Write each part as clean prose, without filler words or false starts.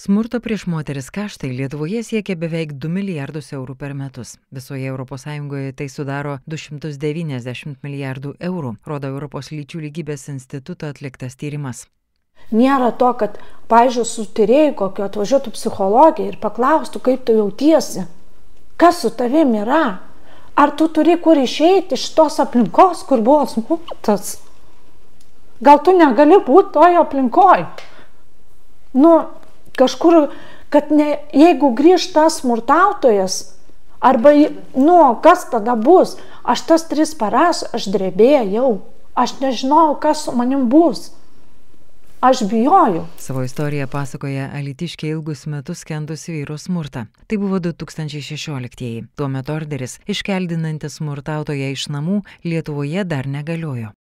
Smurto prieš moteris kaštai Lietuvoje siekia beveik 2 milijardus eurų per metus. Visoje ES tai sudaro 290 milijardų eurų, rodo Europos lyčių lygybės instituto atliktas tyrimas. Nėra to, kad, pavyzdžiui, su tyrėjai kokio atvažiuotų psichologija ir paklaustų, kaip tu jautiesi, kas su tavim yra, ar tu turi kur išeiti iš tos aplinkos, kur buvo smurtas. Gal tu negali būti toje aplinkoje? Kažkur, kad jeigu grįžt tas smurtautojas, arba, kas tada bus? Aš tas 3 paras, aš drebėjau, aš nežinau, kas su manim bus. Aš bijoju. Savo istoriją pasakoja alytiškė ilgus metus kentusi vyro smurtą. Tai buvo 2016-ieji. Tuo metu orderis, iškeldinantis smurtautoją iš namų, Lietuvoje dar negaliojo.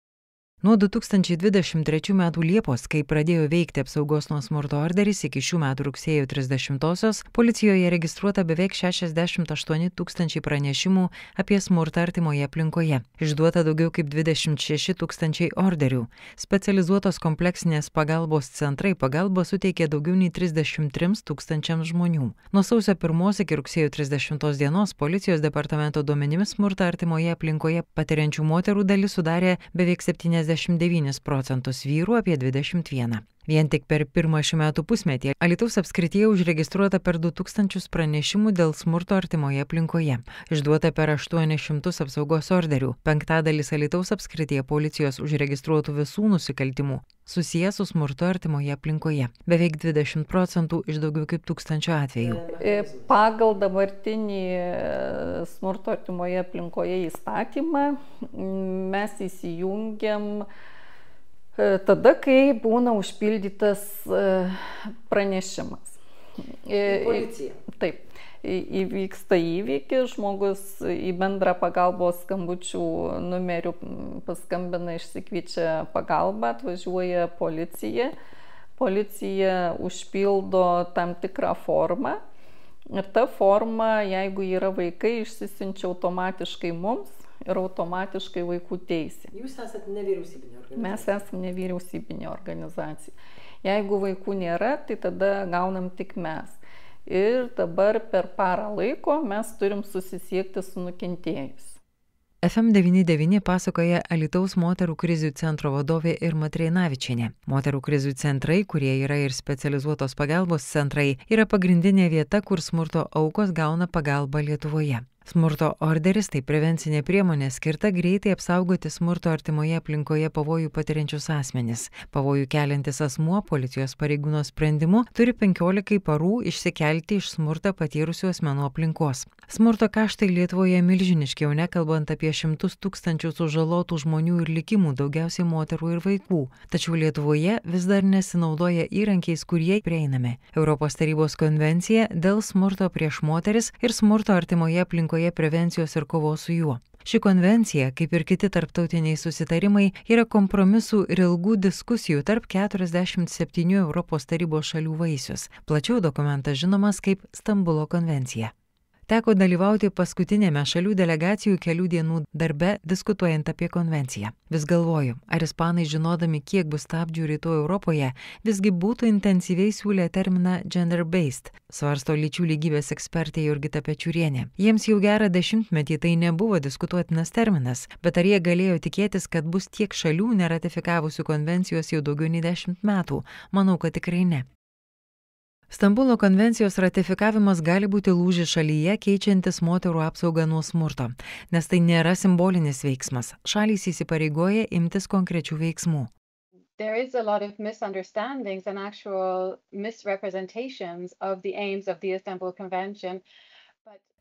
Nuo 2023 metų Liepos, kai pradėjo veikti apsaugos nuo smurto orderis, iki šių metų rugsėjo 30-osios policijoje registruota beveik 68 tūkstančiai pranešimų apie smurtą artimoje aplinkoje. Išduota daugiau kaip 26 tūkstančiai orderių. Specializuotos kompleksinės pagalbos centrai pagalbą suteikė daugiau nei 33 tūkstančiams žmonių. Nuo sausio 1 iki rugsėjo 30 dienos policijos departamento duomenimis smurtą artimoje aplinkoje patiriančių moterų dalis sudarė beveik 79 procentus, vyrų apie 21. Vien tik per pirmą šių metų pusmetį Alytaus apskrityje užregistruota per 2000 pranešimų dėl smurto artimoje aplinkoje. Išduota per 800 apsaugos orderių. 5% Alytaus apskrityje policijos užregistruotų visų nusikaltimų susijęs su smurto artimoje aplinkoje. Beveik 20 procentų iš daugiau kaip 1000 atvejų. Pagal dabartinį smurto artimoje aplinkoje įstatymą mes įsijungiam tada, kai būna užpildytas pranešimas. Policija. Taip. Įvyksta įvykis, žmogus į bendrą pagalbos skambučių numerių paskambina, išsikviečia pagalbą, atvažiuoja policija. Policija užpildo tam tikrą formą ir ta forma, jeigu yra vaikai, išsisiunčia automatiškai mums ir automatiškai vaikų teisė. Jūs esate nevyriausybinė organizacija? Mes esame nevyriausybinė organizacija. Jeigu vaikų nėra, tai tada gaunam tik mes. Ir dabar per parą laiko mes turim susisiekti su nukentėjusiu. FM99 pasakoja Alytaus moterų krizių centro vadovė Irma Treinavičienė. Moterų krizių centrai, kurie yra ir specializuotos pagalbos centrai, yra pagrindinė vieta, kur smurto aukos gauna pagalbą Lietuvoje. Smurto orderis tai prevencinė priemonė skirta greitai apsaugoti smurto artimoje aplinkoje pavojų patiriančius asmenis. Pavojų keliantis asmuo policijos pareigūno sprendimu turi 15 parų išsikelti iš smurtą patyrusių asmenų aplinkos. Smurto kaštai Lietuvoje milžiniški, jau nekalbant apie 100 tūkstančių sužalotų žmonių ir likimų, daugiausiai moterų ir vaikų. Tačiau Lietuvoje vis dar nesinaudoja įrankiais, kurie prieinami. Europos tarybos konvencija dėl smurto prieš moteris ir smurto artimoje aplinkoje prevencijos ir kovos su juo. Ši konvencija, kaip ir kiti tarptautiniai susitarimai, yra kompromisų ir ilgų diskusijų tarp 47 Europos tarybos šalių vaisius. Plačiau dokumentas žinomas kaip Stambulo konvencija. Teko dalyvauti paskutinėme šalių delegacijų kelių dienų darbe diskutuojant apie konvenciją. Vis galvoju, ar ispanai žinodami, kiek bus stabdžių rytų Europoje, visgi būtų intensyviai siūlę terminą gender-based, svarsto lyčių lygybės ekspertė Jurgita Pečiurienė. Jiems jau gerą 10-metį tai nebuvo diskutuotinas terminas, bet ar jie galėjo tikėtis, kad bus tiek šalių neratifikavusių konvencijos jau daugiau nei 10 metų? Manau, kad tikrai ne. Stambulo konvencijos ratifikavimas gali būti lūžis šalyje, keičiantis moterų apsaugą nuo smurto, nes tai nėra simbolinis veiksmas. Šalys įsipareigoja imtis konkrečių veiksmų. There is a lot of misunderstandings and actual misrepresentations of the aims of the Istanbul Convention.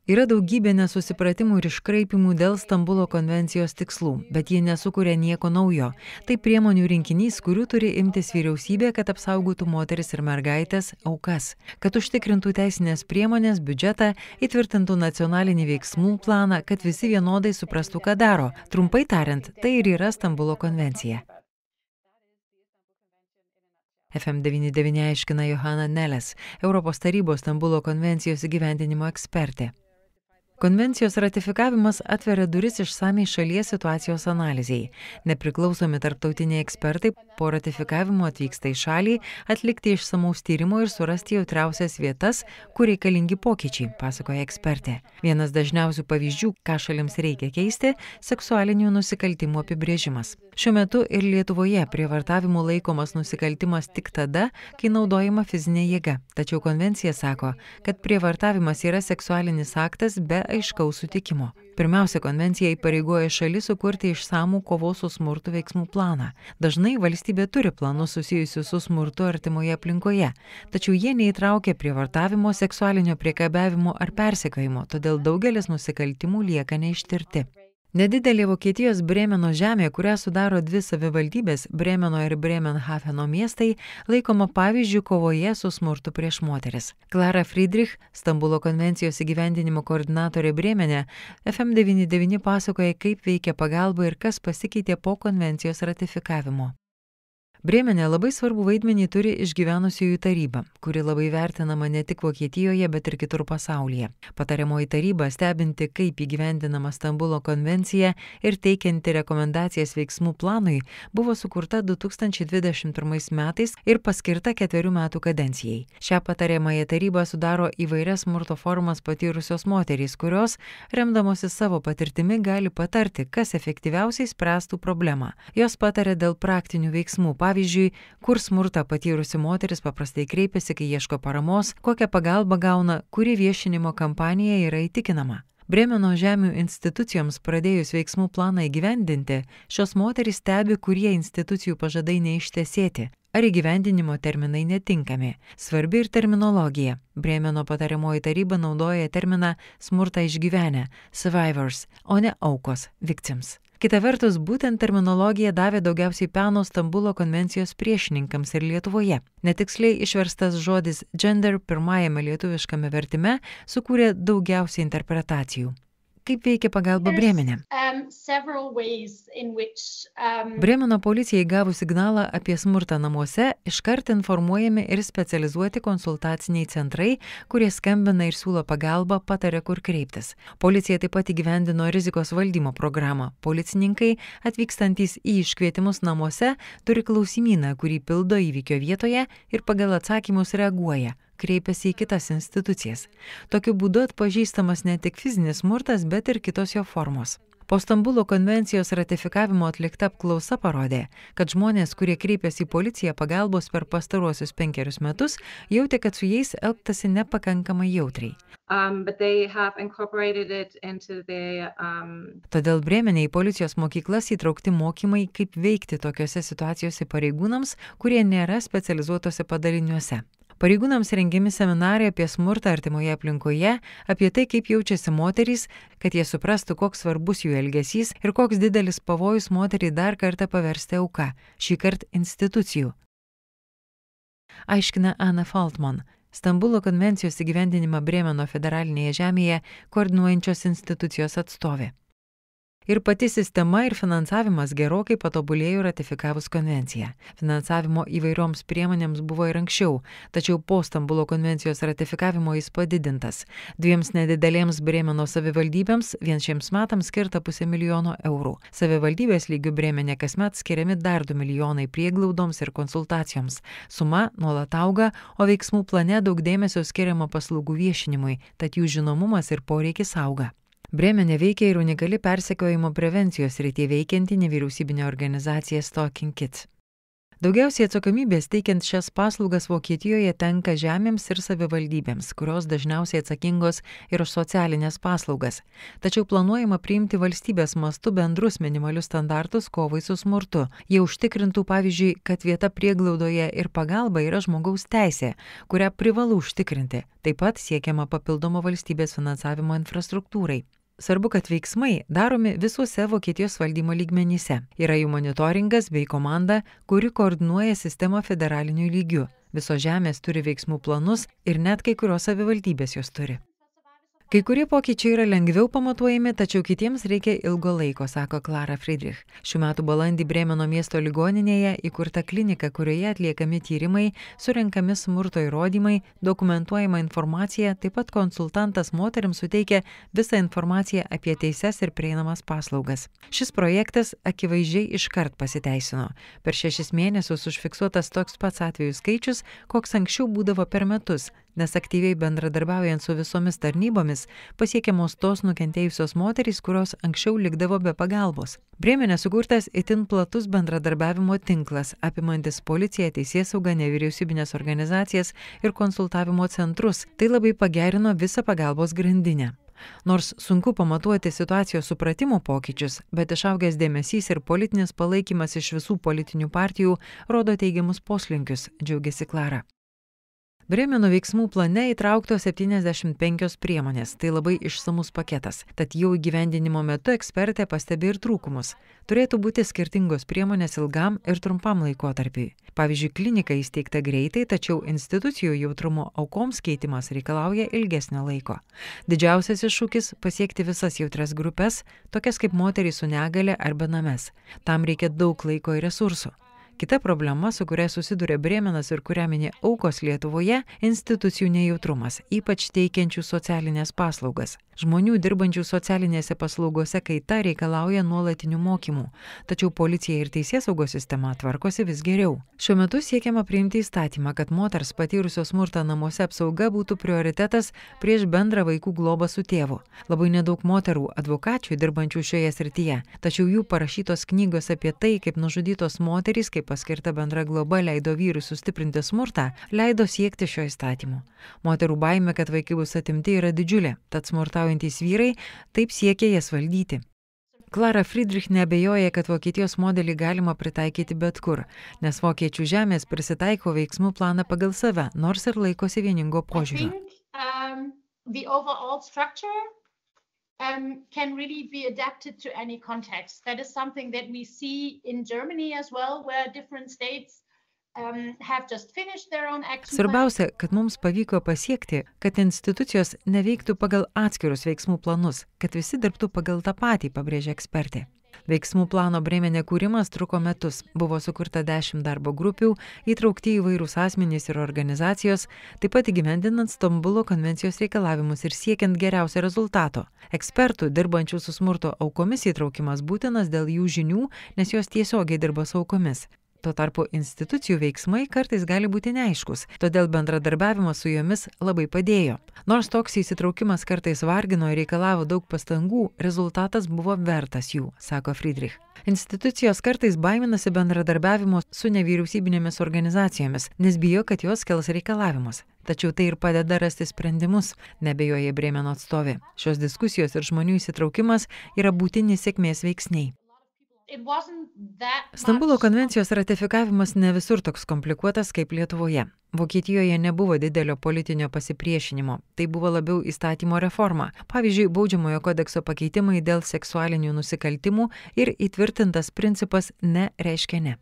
Yra daugybė nesusipratimų ir iškraipimų dėl Stambulo konvencijos tikslų, bet jie nesukuria nieko naujo. Tai priemonių rinkinys, kurių turi imtis vyriausybė, kad apsaugotų moteris ir mergaitės aukas, kad užtikrintų teisinės priemonės, biudžetą, įtvirtintų nacionalinį veiksmų planą, kad visi vienodai suprastų, ką daro. Trumpai tariant, tai ir yra Stambulo konvencija. FM99 aiškina Johana Neles, Europos tarybos Stambulo konvencijos įgyvendinimo ekspertė. Konvencijos ratifikavimas atveria duris išsamiai šalies situacijos analizei. Nepriklausomi tarptautiniai ekspertai po ratifikavimo atvyksta į šalį atlikti išsamaus tyrimo ir surasti jautriausias vietas, kur reikalingi pokyčiai, pasakoja ekspertė. Vienas dažniausių pavyzdžių, ką šalims reikia keisti - seksualinių nusikaltimų apibrėžimas. Šiuo metu ir Lietuvoje prievartavimu laikomas nusikaltimas tik tada, kai naudojama fizinė jėga. Tačiau konvencija sako, kad prievartavimas yra seksualinis aktas be aiškaus sutikimo. Pirmiausia, konvencija įpareigoja šalis sukurti išsamų kovos su smurtu veiksmų planą. Dažnai valstybė turi planus susijusius su smurtu artimoje aplinkoje, tačiau jie neįtraukia prievartavimo, seksualinio priekabiavimo ar persekiojimo, todėl daugelis nusikaltimų lieka neištirti. Nedidelė Vokietijos Brėmeno žemė, kurią sudaro dvi savivaldybės - Brėmeno ir Bremenhaveno miestai, laikoma pavyzdžių kovoje su smurtu prieš moteris. Klara Friedrich, Stambulo konvencijos įgyvendinimo koordinatorė Brėmene, FM99 pasakoja, kaip veikia pagalba ir kas pasikeitė po konvencijos ratifikavimo. Brėmene labai svarbu vaidmenį turi išgyvenusiųjų taryba, kuri labai vertinama ne tik Vokietijoje, bet ir kitur pasaulyje. Patariamoji taryba, stebinti, kaip įgyvendinama Stambulo konvencija ir teikianti rekomendacijas veiksmų planui, buvo sukurta 2021 metais ir paskirta 4 metų kadencijai. Šią patariamąją tarybą sudaro įvairias smurto formas patyrusios moterys, kurios, remdamosi savo patirtimi, gali patarti, kas efektyviausiai spręstų problemą. Jos patarė dėl praktinių veiksmų. Pavyzdžiui, kur smurtą patyrusi moteris paprastai kreipiasi, kai ieško paramos, kokią pagalbą gauna, kuri viešinimo kampanija yra įtikinama. Brėmeno žemių institucijoms pradėjus veiksmų planą įgyvendinti, šios moterys stebi, kurie institucijų pažadai neištesėti, ar įgyvendinimo terminai netinkami. Svarbi ir terminologija. Brėmeno patariamoji taryba naudoja terminą smurtą išgyvenę - survivors, o ne aukos - victims. Kita vertus, būtent terminologija davė daugiausiai peno Stambulo konvencijos priešininkams ir Lietuvoje. Netiksliai išverstas žodis gender pirmajame lietuviškame vertime sukūrė daugiausiai interpretacijų. Kaip veikia pagalba Brėmene? Brėmeno policijai gavus signalą apie smurtą namuose, iškart informuojami ir specializuoti konsultaciniai centrai, kurie skambina ir siūlo pagalbą, pataria, kur kreiptis. Policija taip pat įgyvendino rizikos valdymo programą. Policininkai, atvykstantys į iškvietimus namuose, turi klausimyną, kurį pildo įvykio vietoje ir pagal atsakymus reaguoja. Kreipiasi į kitas institucijas. Tokiu būdu atpažįstamas ne tik fizinis smurtas, bet ir kitos jo formos. Po Stambulo konvencijos ratifikavimo atlikta apklausa parodė, kad žmonės, kurie kreipėsi į policiją pagalbos per pastaruosius 5 metus, jautė, kad su jais elgtasi nepakankamai jautriai. Todėl Brėmene į policijos mokyklas įtraukti mokymai, kaip veikti tokiose situacijose pareigūnams, kurie nėra specializuotose padaliniuose. Pareigūnams rengiami seminarai apie smurtą artimoje aplinkoje, apie tai, kaip jaučiasi moterys, kad jie suprastų, koks svarbus jų elgesys ir koks didelis pavojus moteriai dar kartą paversti auka, šįkart institucijų. Aiškina Ana Faltman, Stambulo konvencijos įgyvendinimą Brėmeno federalinėje žemėje koordinuojančios institucijos atstovė. Ir pati sistema ir finansavimas gerokai patobulėjo ratifikavus konvenciją. Finansavimo įvairioms priemonėms buvo ir anksčiau, tačiau po Stambulo konvencijos ratifikavimo jis padidintas. 2 nedidelėms Brėmeno savivaldybėms vien šiems metams skirta 500 000 eurų. Savivaldybės lygių Brėmene kasmet skiriami dar 2 milijonai prieglaudoms ir konsultacijoms. Suma nuolat auga, o veiksmų plane daug dėmesio skiriama paslaugų viešinimui, tad jų žinomumas ir poreikis auga. Brėmene veikia ir unikali persekiojimo prevencijos srityje veikianti nevyriausybinė organizacija Stalking Kids. Daugiausiai atsakomybės teikiant šias paslaugas Vokietijoje tenka žemėms ir savivaldybėms, kurios dažniausiai atsakingos ir už socialinės paslaugas. Tačiau planuojama priimti valstybės mastu bendrus minimalius standartus kovai su smurtu. Jie užtikrintų, pavyzdžiui, kad vieta prieglaudoje ir pagalba yra žmogaus teisė, kurią privalu užtikrinti. Taip pat siekiama papildomo valstybės finansavimo infrastruktūrai. Svarbu, kad veiksmai daromi visuose Vokietijos valdymo lygmenyse. Yra jų monitoringas bei komanda, kuri koordinuoja sistemą federaliniu lygiu. Visos žemės turi veiksmų planus ir net kai kurios savivaldybės jos turi. Kai kurie pokyčiai yra lengviau pamatuojami, tačiau kitiems reikia ilgo laiko, sako Klara Friedrich. Šių metų balandį Brėmeno miesto ligoninėje įkurta klinika, kurioje atliekami tyrimai, surenkami smurto įrodymai, dokumentuojama informacija, taip pat konsultantas moterims suteikia visą informaciją apie teises ir prieinamas paslaugas. Šis projektas akivaizdžiai iškart pasiteisino. Per 6 mėnesius užfiksuotas toks pats atvejų skaičius, koks anksčiau būdavo per metus, nes aktyviai bendradarbiaujant su visomis tarnybomis pasiekiamos tos nukentėjusios moterys, kurios anksčiau likdavo be pagalbos. Brėmene sukurtas itin platus bendradarbiavimo tinklas, apimantis policiją, teisėsaugą, nevyriausybinės organizacijas ir konsultavimo centrus. Tai labai pagerino visą pagalbos grandinę. Nors sunku pamatuoti situacijos supratimo pokyčius, bet išaugęs dėmesys ir politinis palaikymas iš visų politinių partijų rodo teigiamus poslinkius, džiaugiasi Klara. Brėmeno veiksmų plane įtrauktos 75 priemonės, tai labai išsamus paketas, tad jau įgyvendinimo metu ekspertė pastebi ir trūkumus. Turėtų būti skirtingos priemonės ilgam ir trumpam laikotarpiui. Pavyzdžiui, klinika įsteigta greitai, tačiau institucijų jautrumo aukoms keitimas reikalauja ilgesnio laiko. Didžiausias iššūkis – pasiekti visas jautrias grupės, tokias kaip moterys su negale ar benames. Tam reikia daug laiko ir resursų. Kita problema, su kuria susiduria Brėmenas ir kurią mini aukos Lietuvoje – institucijų nejautrumas, ypač teikiančių socialinės paslaugas. Žmonių dirbančių socialinėse paslaugose kaita reikalauja nuolatinių mokymų, tačiau policija ir teisėsaugos sistema tvarkosi vis geriau. Šiuo metu siekiama priimti įstatymą, kad moters patyrusios smurtą namuose apsauga būtų prioritetas prieš bendrą vaikų globą su tėvu. Labai nedaug moterų advokačių dirbančių šioje srityje, tačiau jų parašytos knygos apie tai, kaip nužudytos moterys, kaip paskirta bendra globa leido vyrui sustiprinti smurtą, leido siekti šio įstatymo. Moterų baimė, kad vaikai bus atimti, yra didžiulė, tad smurtaujantys vyrai taip siekia jas valdyti. Klara Friedrich neabejoja, kad Vokietijos modelį galima pritaikyti bet kur, nes vokiečių žemės prisitaiko veiksmų planą pagal save, nors ir laikosi vieningo požiūrio. Can really be adapted to any context. That is something that we see in Germany as well, where different states have just finished their own action plans. Svarbiausia, kad mums pavyko pasiekti, kad institucijos neveiktų pagal atskirus veiksmų planus, kad visi dirbtų pagal tą patį, pabrėžia ekspertė. Veiksmų plano Brėmene kūrimas truko metus, buvo sukurta 10 darbo grupių, įtraukti įvairūs asmenys ir organizacijos, taip pat įgyvendinant Stambulo konvencijos reikalavimus ir siekiant geriausio rezultato. Ekspertų, dirbančių su smurto aukomis įtraukimas būtinas dėl jų žinių, nes jos tiesiogiai dirba su aukomis. Tuo tarpu institucijų veiksmai kartais gali būti neaiškus, todėl bendradarbiavimas su jomis labai padėjo. Nors toks įsitraukimas kartais vargino ir reikalavo daug pastangų, rezultatas buvo vertas jų, sako Friedrich. Institucijos kartais baiminasi bendradarbiavimo su nevyriausybinėmis organizacijomis, nes bijo, kad jos kels reikalavimus. Tačiau tai ir padeda rasti sprendimus, neabejoja Brėmeno atstovė. Šios diskusijos ir žmonių įsitraukimas yra būtini sėkmės veiksniai. Stambulo konvencijos ratifikavimas ne visur toks komplikuotas kaip Lietuvoje. Vokietijoje nebuvo didelio politinio pasipriešinimo, tai buvo labiau įstatymo reforma. Pavyzdžiui, baudžiamojo kodekso pakeitimai dėl seksualinių nusikaltimų ir įtvirtintas principas ne reiškia ne.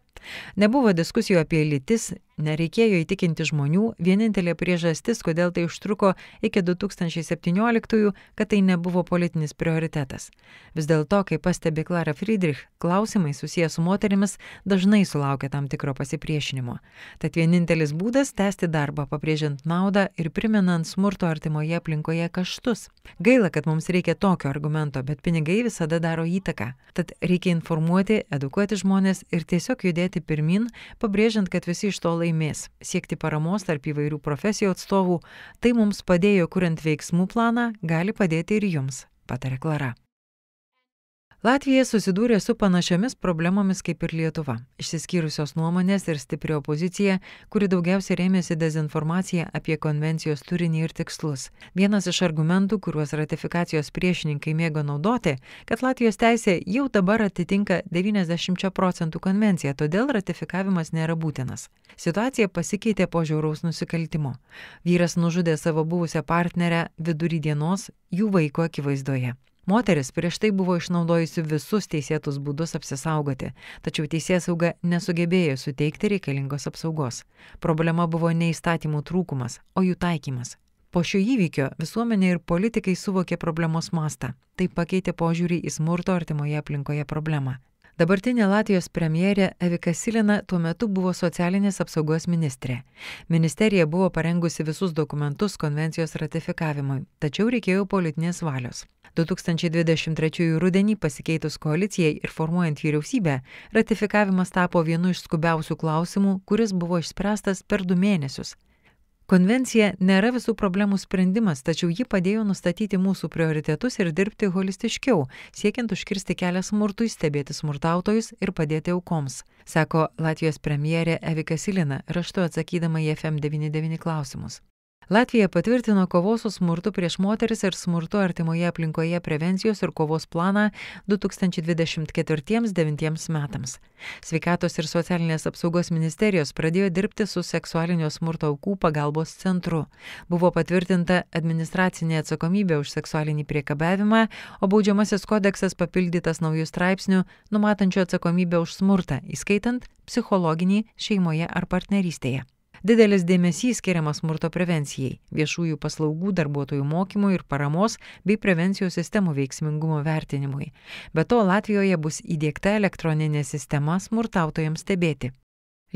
Nebuvo diskusijų apie lytis, nereikėjo įtikinti žmonių, vienintelė priežastis, kodėl tai užtruko iki 2017-ųjų, kad tai nebuvo politinis prioritetas. Vis dėlto, kaip pastebi Klara Friedrich, klausimai susijęs su moterimis dažnai sulaukia tam tikro pasipriešinimo. Tad vienintelis būdas tęsti darbą, pabrėžiant naudą ir primenant smurto artimoje aplinkoje kaštus. Gaila, kad mums reikia tokio argumento, bet pinigai visada daro įtaką. Tad reikia informuoti, edukuoti žmonės ir tiesiog judėti pirmin, pabrėžiant, kad visi iš to laimės. Siekti paramos tarp įvairių profesijų atstovų, tai mums padėjo kuriant veiksmų planą, gali padėti ir jums, patarė Klara. Latvija susidūrė su panašiomis problemomis kaip ir Lietuva. Išsiskyrusios nuomonės ir stipri opozicija, kuri daugiausiai rėmėsi dezinformacija apie konvencijos turinį ir tikslus. Vienas iš argumentų, kuriuos ratifikacijos priešininkai mėgo naudoti, kad Latvijos teisė jau dabar atitinka 90% konvenciją, todėl ratifikavimas nėra būtinas. Situacija pasikeitė po žiauraus nusikaltimo. Vyras nužudė savo buvusią partnerę vidury dienos jų vaiko akivaizdoje. Moteris prieš tai buvo išnaudojusi visus teisėtus būdus apsisaugoti, tačiau teisėsauga nesugebėjo suteikti reikalingos apsaugos. Problema buvo ne įstatymų trūkumas, o jų taikymas. Po šio įvykio visuomenė ir politikai suvokė problemos mastą. Tai pakeitė požiūrį į smurto artimoje aplinkoje problemą. Dabartinė Latvijos premjerė Evika Silina tuo metu buvo socialinės apsaugos ministrė. Ministerija buvo parengusi visus dokumentus konvencijos ratifikavimui, tačiau reikėjo politinės valios. 2023 rudenį pasikeitus koalicijai ir formuojant vyriausybę, ratifikavimas tapo vienu iš skubiausių klausimų, kuris buvo išspręstas per 2 mėnesius. Konvencija nėra visų problemų sprendimas, tačiau ji padėjo nustatyti mūsų prioritetus ir dirbti holistiškiau, siekiant užkirsti kelią smurtui, stebėti smurtautojus ir padėti aukoms, sako Latvijos premjerė Evika Silina, raštu atsakydama į FM99 klausimus. Latvija patvirtino kovos su smurtu prieš moteris ir smurtu artimoje aplinkoje prevencijos ir kovos planą 2024-2029 metams. Sveikatos ir socialinės apsaugos ministerijos pradėjo dirbti su seksualinio smurto aukų pagalbos centru. Buvo patvirtinta administracinė atsakomybė už seksualinį priekabiavimą, o baudžiamasis kodeksas papildytas naujų straipsnių, numatančių atsakomybę už smurtą, įskaitant psichologinį šeimoje ar partnerystėje. Didelis dėmesys skiriamas smurto prevencijai, viešųjų paslaugų darbuotojų mokymui ir paramos bei prevencijos sistemų veiksmingumo vertinimui. Be to, Latvijoje bus įdiegta elektroninė sistema smurtautojams stebėti.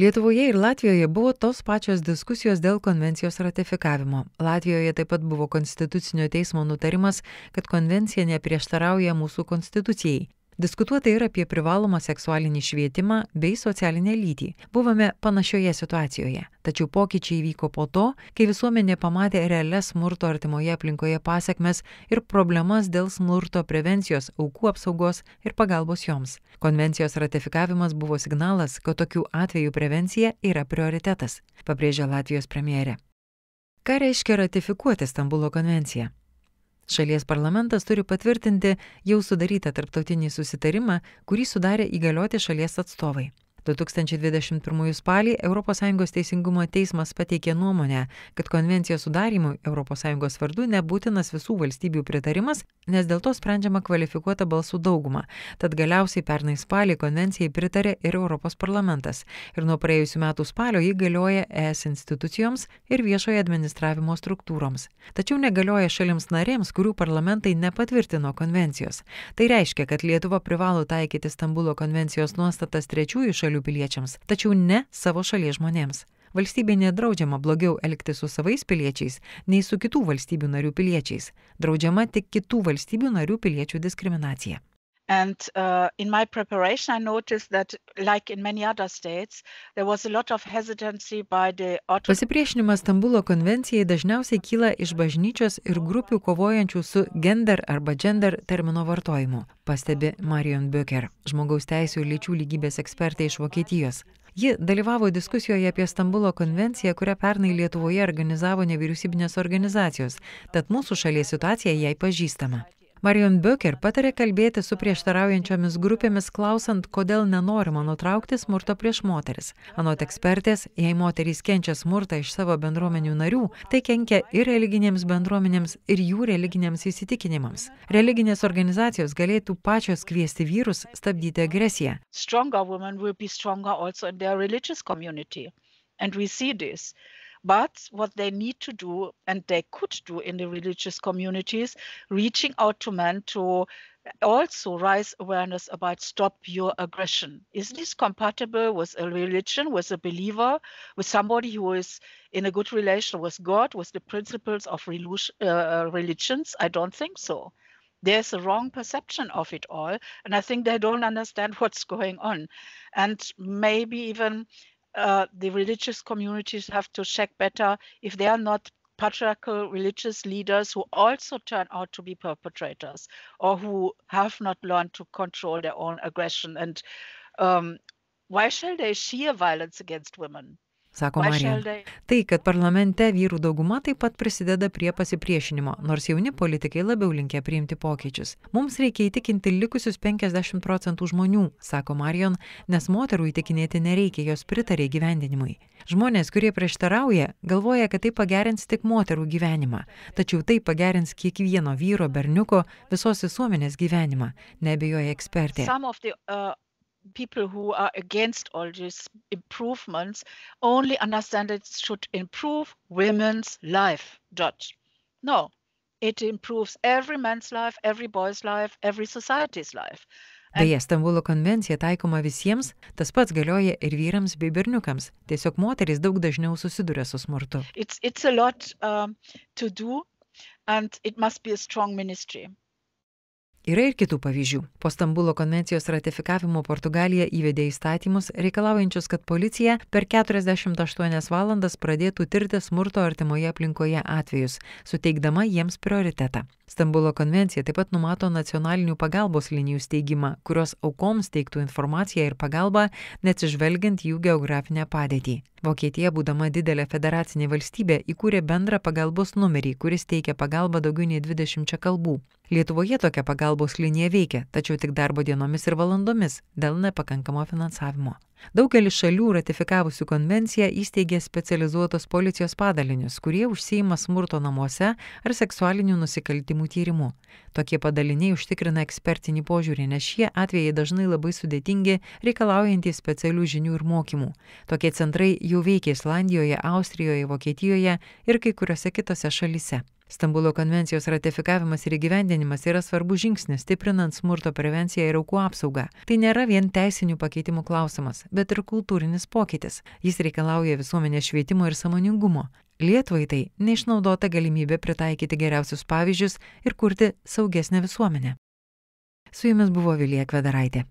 Lietuvoje ir Latvijoje buvo tos pačios diskusijos dėl konvencijos ratifikavimo. Latvijoje taip pat buvo Konstitucinio teismo nutarimas, kad konvencija neprieštarauja mūsų konstitucijai. Diskutuota ir apie privalomą seksualinį švietimą bei socialinę lytį. Buvome panašioje situacijoje. Tačiau pokyčiai įvyko po to, kai visuomenė pamatė realias smurto artimoje aplinkoje pasekmes ir problemas dėl smurto prevencijos, aukų apsaugos ir pagalbos joms. Konvencijos ratifikavimas buvo signalas, kad tokių atvejų prevencija yra prioritetas, pabrėžė Latvijos premjerė. Ką reiškia ratifikuoti Stambulo konvenciją? Šalies parlamentas turi patvirtinti jau sudarytą tarptautinį susitarimą, kurį sudarė įgalioti šalies atstovai. 2021 spalį ES teisingumo teismas pateikė nuomonę, kad konvencijos sudarimui ES vardu nebūtinas visų valstybių pritarimas, nes dėl to sprendžiama kvalifikuota balsų dauguma. Tad galiausiai pernai spalį konvencijai pritarė ir Europos parlamentas. Ir nuo praėjusių metų spalio ji galioja ES institucijoms ir viešojo administravimo struktūroms. Tačiau negalioja šalims narėms, kurių parlamentai nepatvirtino konvencijos. Tai reiškia, kad Lietuva privalo taikyti Stambulo konvencijos nuostatas trečiųjų šalių piliečiams, tačiau ne savo šalies žmonėms. Valstybė nedraudžiama blogiau elgtis su savais piliečiais, nei su kitų valstybių narių piliečiais. Draudžiama tik kitų valstybių narių piliečių diskriminacija. And in my preparation, I noticed that, like in many other states, there was a lot of hesitancy by the Pasipriešinimas Stambulo konvencijai dažniausiai kyla iš bažnyčios ir grupių kovojančių su gender arba gender termino vartojimu, pastebi Marion Böker, žmogaus teisių ir lyčių lygybės ekspertė iš Vokietijos. Ji dalyvavo diskusijoje apie Stambulo konvenciją, kurią pernai Lietuvoje organizavo nevyriausybinės organizacijos, tad mūsų šalies situacija jai pažįstama. Marion Böker patarė kalbėti su prieštaraujančiomis grupėmis, klausant, kodėl nenorima nutraukti smurto prieš moteris. Anot ekspertės, jei moterys kenčia smurtą iš savo bendruomenių narių, tai kenkia ir religinėms bendruomenėms, ir jų religiniams įsitikinimams. Religinės organizacijos galėtų pačios kviesti vyrus stabdyti agresiją. Stronger women will be stronger also in their religious community. And we see this. But what they need to do, and they could do in the religious communities, reaching out to men to also raise awareness about stop your aggression. Is this compatible with a religion, with a believer, with somebody who is in a good relation with God, with the principles of religions? I don't think so. There's a wrong perception of it all, and I think they don't understand what's going on. And maybe even the religious communities have to check better if they are not patriarchal religious leaders who also turn out to be perpetrators or who have not learned to control their own aggression. And why shall they share violence against women? Sako Marion. Tai, kad parlamente vyrų dauguma taip pat prisideda prie pasipriešinimo, nors jauni politikai labiau linkę priimti pokyčius. Mums reikia įtikinti likusius 50% žmonių, sako Marion, nes moterų įtikinėti nereikia, jos pritarė gyvendinimui. Žmonės, kurie prieštarauja, galvoja, kad tai pagerins tik moterų gyvenimą, tačiau tai pagerins kiekvieno vyro, berniuko, visos visuomenės gyvenimą, neabejoja ekspertė. People who are against all these improvements only understand that it should improve women's life. No, it improves every man's life, every boy's life, every society's life. Beje, Stambulo konvencija taikoma visiems, tas pats galioja ir vyrams bei berniukams. Tiesiog moterys daug dažniau susiduria su smurtu. It's a lot to do, and it must be a strong ministry. Yra ir kitų pavyzdžių. Po Stambulo konvencijos ratifikavimo Portugalija įvedė įstatymus, reikalaujančius, kad policija per 48 valandas pradėtų tirti smurto artimoje aplinkoje atvejus, suteikdama jiems prioritetą. Stambulo konvencija taip pat numato nacionalinių pagalbos linijų steigimą, kurios aukoms teiktų informaciją ir pagalbą, neatsižvelgiant jų geografinę padėtį. Vokietija, būdama didelė federacinė valstybė, įkūrė bendrą pagalbos numerį, kuris teikia pagalbą daugiau nei 20 kalbų. Lietuvoje tokia pagalbos linija veikia, tačiau tik darbo dienomis ir valandomis dėl nepakankamo finansavimo. Daugelis šalių ratifikavusių konvenciją įsteigė specializuotos policijos padalinius, kurie užsiima smurto namuose ar seksualinių nusikaltimų tyrimu. Tokie padaliniai užtikrina ekspertinį požiūrį, nes šie atvejai dažnai labai sudėtingi, reikalaujantys specialių žinių ir mokymų. Tokie centrai jau veikia Islandijoje, Austrijoje, Vokietijoje ir kai kuriuose kitose šalyse. Stambulo konvencijos ratifikavimas ir įgyvendinimas yra svarbus žingsnis, stiprinant smurto prevenciją ir aukų apsaugą. Tai nėra vien teisinių pakeitimų klausimas, bet ir kultūrinis pokytis. Jis reikalauja visuomenės švietimo ir sąmoningumo. Lietuvai tai neišnaudota galimybė pritaikyti geriausius pavyzdžius ir kurti saugesnę visuomenę. Su jumis buvo Vilija Kvedaraitė.